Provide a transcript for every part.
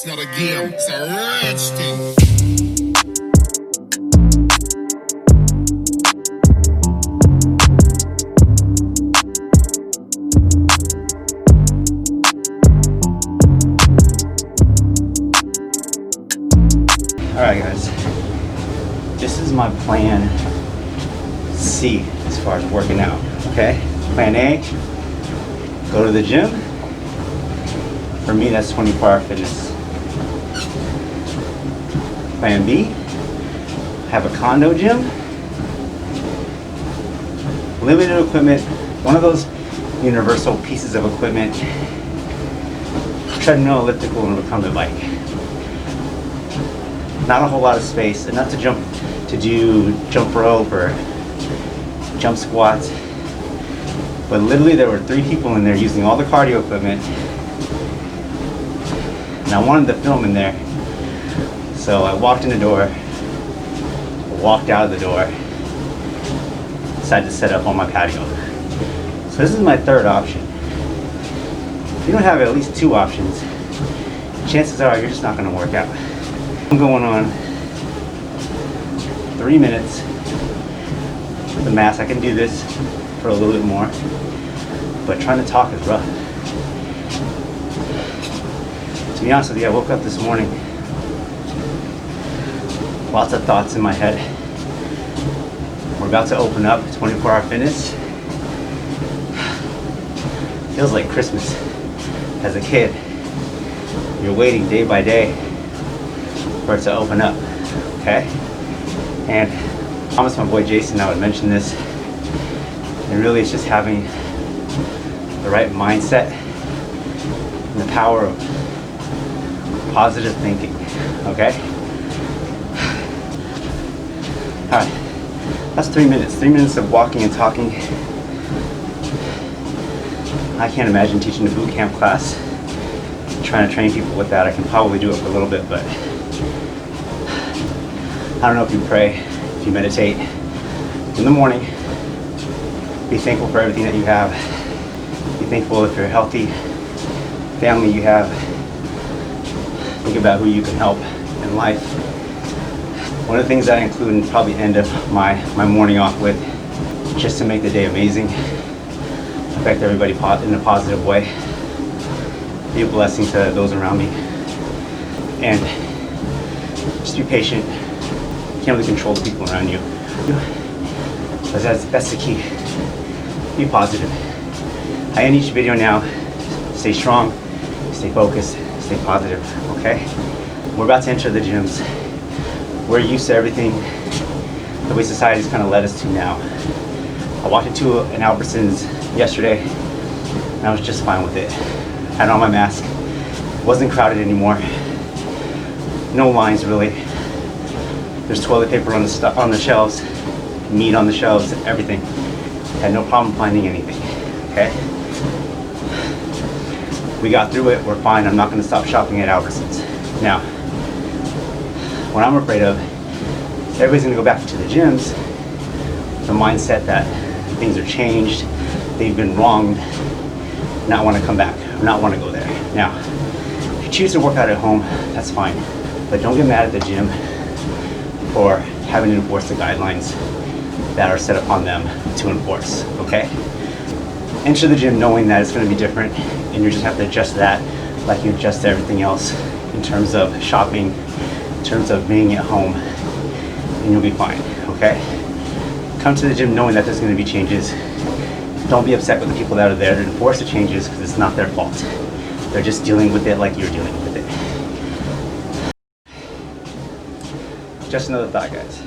It's not a game, it's a rich thing. Alright guys, this is my plan C as far as working out, okay? Plan A, go to the gym. For me, that's 24-hour fitness. Plan B, have a condo gym, limited equipment, one of those universal pieces of equipment, treadmill, elliptical, and recumbent bike. Not a whole lot of space, enough to do jump rope or jump squats. But literally there were 3 people in there using all the cardio equipment. And I wanted to film in there. So I walked in the door, walked out of the door, decided to set up on my patio. So this is my third option. If you don't have at least 2 options, chances are you're just not gonna work out. I'm going on 3 minutes with the mask. I can do this for a little bit more, but trying to talk is rough. To be honest with you, I woke up this morning, lots of thoughts in my head. We're about to open up 24-hour fitness. Feels like Christmas. As a kid, you're waiting day by day for it to open up, okay? And I promised my boy Jason I would mention this. And really it's just having the right mindset and the power of positive thinking, okay? All right, that's 3 minutes. 3 minutes of walking and talking. I can't imagine teaching a boot camp class, trying to train people with that. I can probably do it for a little bit, but I don't know if you pray, if you meditate in the morning. Be thankful for everything that you have. Be thankful if you're a healthy family you have. Think about who you can help in life. One of the things I include and probably end of my morning off with, just to make the day amazing, affect everybody in a positive way, be a blessing to those around me, and just be patient. You can't really control the people around you. But that's the key. Be positive. I end each video now. Stay strong, stay focused, stay positive, okay? We're about to enter the gyms. We're used to everything the way society's kind of led us to now. I walked into an Albertsons yesterday and I was just fine with it. I had on my mask. It wasn't crowded anymore. No lines really. There's toilet paper on the shelves, meat on the shelves, everything. Had no problem finding anything, okay? We got through it, we're fine. I'm not gonna stop shopping at Albertsons. Now, what I'm afraid of, everybody's gonna go back to the gyms, the mindset that things are changed, they've been wronged, not wanna come back, not wanna go there. Now, if you choose to work out at home, that's fine, but don't get mad at the gym for having to enforce the guidelines that are set upon them to enforce, okay? Enter the gym knowing that it's gonna be different, and you just have to adjust that like you adjust everything else in terms of shopping, in terms of being at home, and you'll be fine, okay? Come to the gym knowing that there's gonna be changes. Don't be upset with the people that are there to enforce the changes because it's not their fault. They're just dealing with it like you're dealing with it. Just another thought, guys.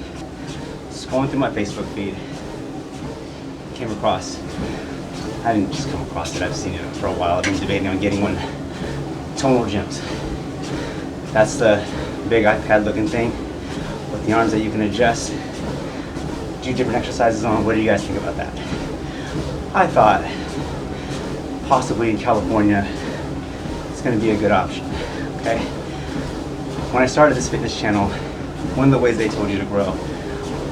Scrolling through my Facebook feed, came across, I didn't just come across it, I've seen it for a while. I've been debating on getting one. Tonal Gyms. That's the big iPad looking thing with the arms that you can adjust, do different exercises on. What do you guys think about that? I thought possibly in California it's going to be a good option, okay? When I started this fitness channel, one of the ways they told you to grow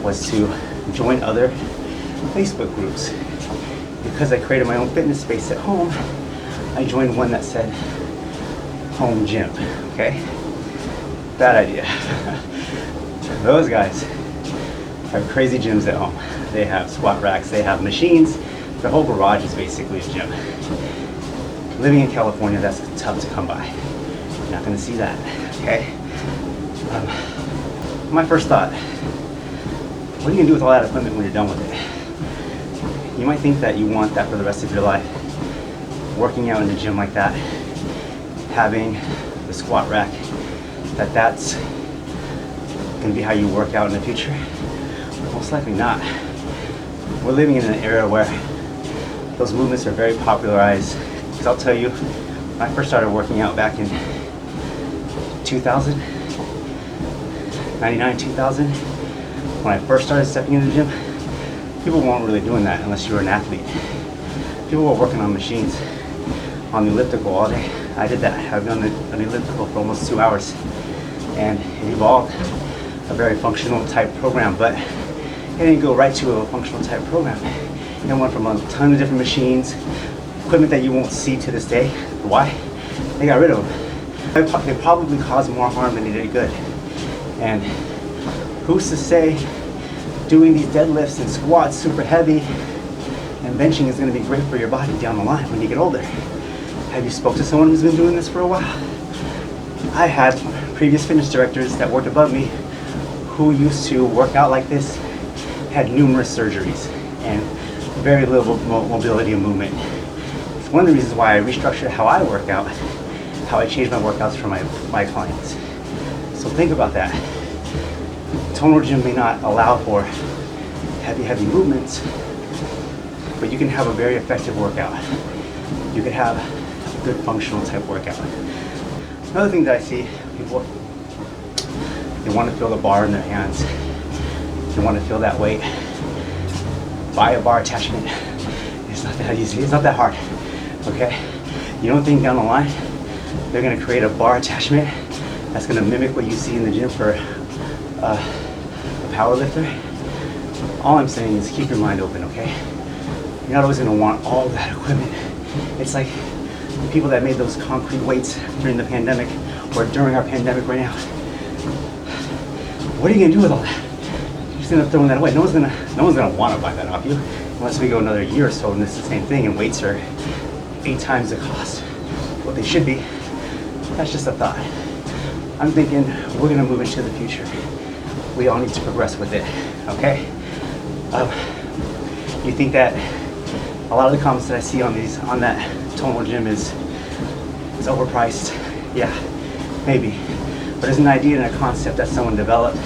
was to join other Facebook groups. Because I created my own fitness space at home, I joined one that said home gym, okay? Bad idea. Those guys have crazy gyms at home. They have squat racks, they have machines. Their whole garage is basically a gym. Living in California, that's tough to come by. You're not gonna see that, okay? My first thought, what are you gonna do with all that equipment when you're done with it? You might think that you want that for the rest of your life. Working out in the gym like that, having the squat rack, that's gonna be how you work out in the future? Most likely not. We're living in an era where those movements are very popularized. Because I'll tell you, when I first started working out back in 2000, 99, 2000, when I first started stepping into the gym, people weren't really doing that unless you were an athlete. People were working on machines, on the elliptical all day. I did that. I've done an elliptical for almost 2 hours, and it evolved a very functional type program, but it didn't go right to a functional type program. It went from a ton of different machines, equipment that you won't see to this day. Why? They got rid of them. They probably caused more harm than they did good. And who's to say doing these deadlifts and squats super heavy and benching is going to be great for your body down the line when you get older? Have you spoke to someone who's been doing this for a while? I had previous fitness directors that worked above me who used to work out like this, had numerous surgeries and very little mobility and movement. It's one of the reasons why I restructured how I work out, how I change my workouts for my clients. So think about that. Tonal Gym may not allow for heavy movements, but you can have a very effective workout. You can have a good functional type workout. Another thing that I see people, they want to feel the bar in their hands. They want to feel that weight. Buy a bar attachment. It's not that easy. It's not that hard. Okay? You don't think down the line they're going to create a bar attachment that's going to mimic what you see in the gym for a power lifter? All I'm saying is keep your mind open, okay? You're not always going to want all that equipment. It's like the people that made those concrete weights during the pandemic or during our pandemic right now. What are you going to do with all that? You're just going to throw that away. No one's gonna want to buy that off you unless we go another year or so and it's the same thing and weights are 8 times the cost what they should be. That's just a thought. I'm thinking we're going to move into the future. We all need to progress with it, okay? You think that a lot of the comments that I see on that Tonal Gym is overpriced? Yeah, maybe. But there's an idea and a concept that someone developed.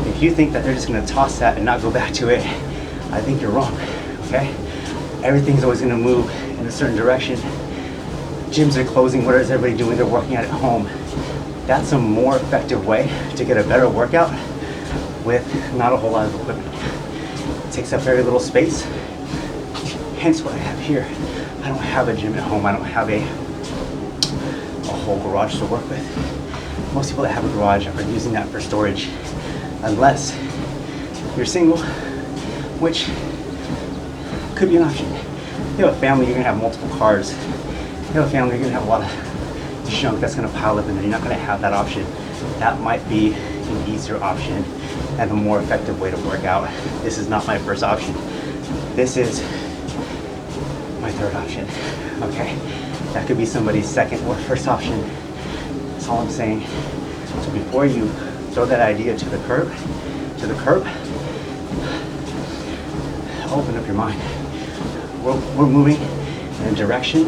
If you think that they're just going to toss that and not go back to it, I think you're wrong, okay? Everything's always going to move in a certain direction. Gyms are closing. What is everybody doing? They're working out at home. That's a more effective way to get a better workout with not a whole lot of equipment. It takes up very little space. Hence what I have here. I don't have a gym at home. I don't have a whole garage to work with. Most people that have a garage are using that for storage, unless you're single, which could be an option. If you have a family, you're gonna have multiple cars. If you have a family, you're gonna have a lot of junk that's gonna pile up in there. You're not gonna have that option. That might be an easier option and a more effective way to work out. This is not my first option. This is my third option, okay? That could be somebody's second or first option. That's all I'm saying. So before you throw that idea to the curb, open up your mind. We're moving in a direction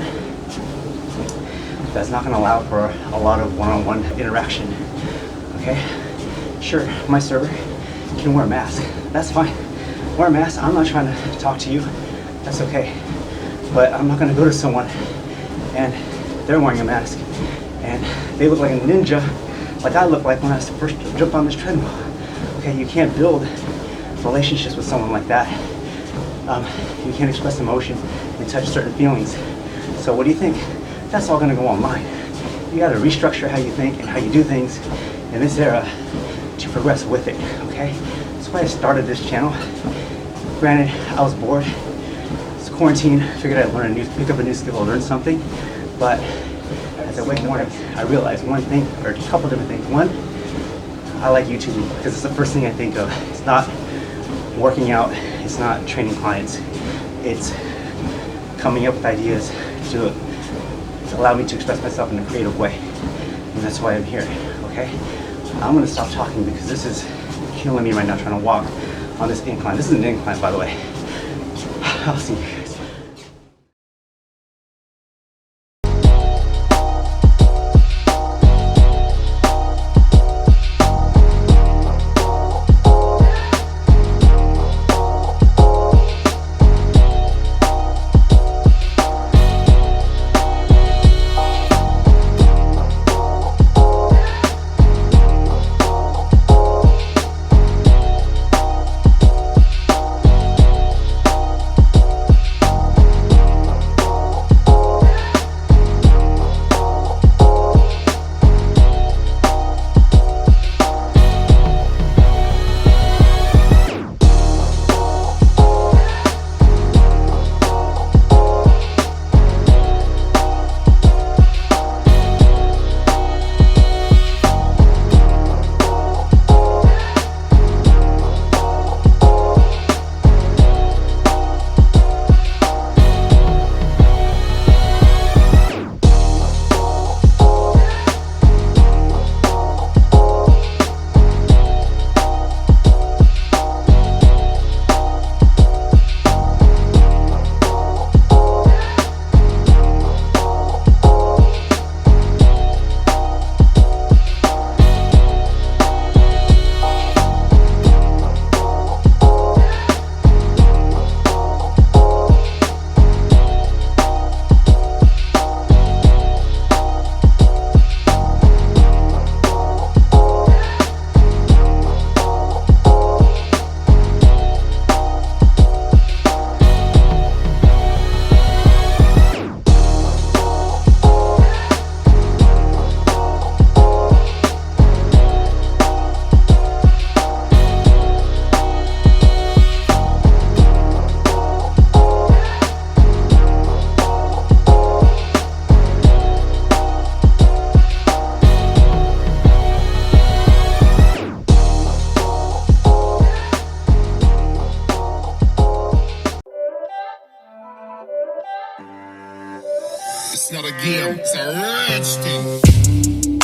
that's not going to allow for a lot of one-on-one interaction. Okay? Sure, my server can wear a mask. That's fine. Wear a mask. I'm not trying to talk to you. That's okay. But I'm not going to go to someone and they're wearing a mask and they look like a ninja, like I look like when I first jumped on this treadmill. Okay, you can't build relationships with someone like that. You can't express emotion and touch certain feelings. So what do you think? That's all gonna go online. You gotta restructure how you think and how you do things in this era to progress with it, okay? That's why I started this channel. Granted, I was bored. It's quarantine, figured I'd pick up a new skill or learn something. But at the as I wake in the morning, I realize one thing, or a couple different things. One, I like YouTube because it's the first thing I think of. It's not working out, it's not training clients, it's coming up with ideas to allow me to express myself in a creative way. And that's why I'm here, okay? I'm gonna stop talking because this is killing me right now trying to walk on this incline. This is an incline, by the way. I'll see you guys. It's not a game, it's a rich thing.